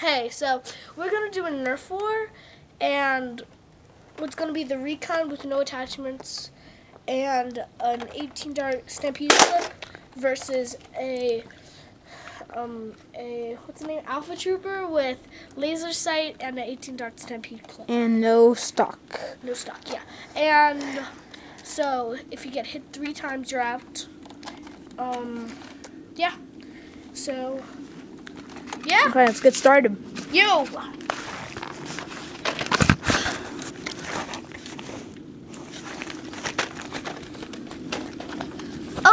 Hey, so we're gonna do a nerf war, and it's gonna be the recon with no attachments, and an 18 dart stampede clip versus a what's the name? Alpha Trooper with laser sight and an 18 dart stampede clip. And no stock. No stock, yeah. And so if you get hit 3 times, you're out. Yeah. So, yeah. Okay, let's get started. You.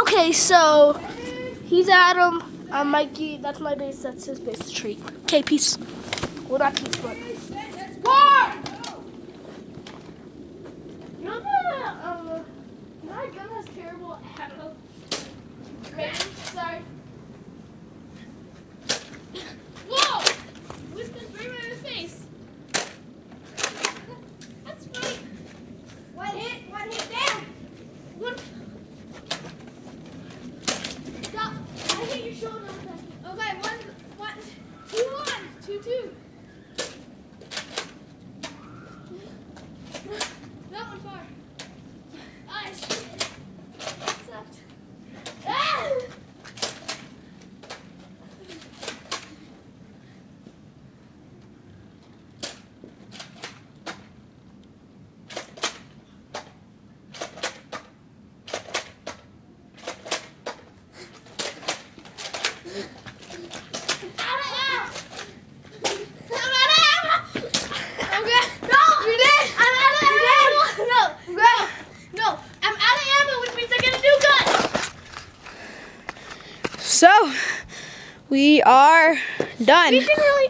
Okay, so he's Adam. I'm Mikey. That's my base. That's his base tree. Okay, peace. Well, not peace, but war. You know that my gun has terrible ammo range. Sorry. Whoa! Whiskers right in his face. That's funny. One hit down. One. Stop. I hit your shoulder. Okay, one, 2-1, 2-2. That one far. I shit. That sucked. Ah! So, we are done. We didn't really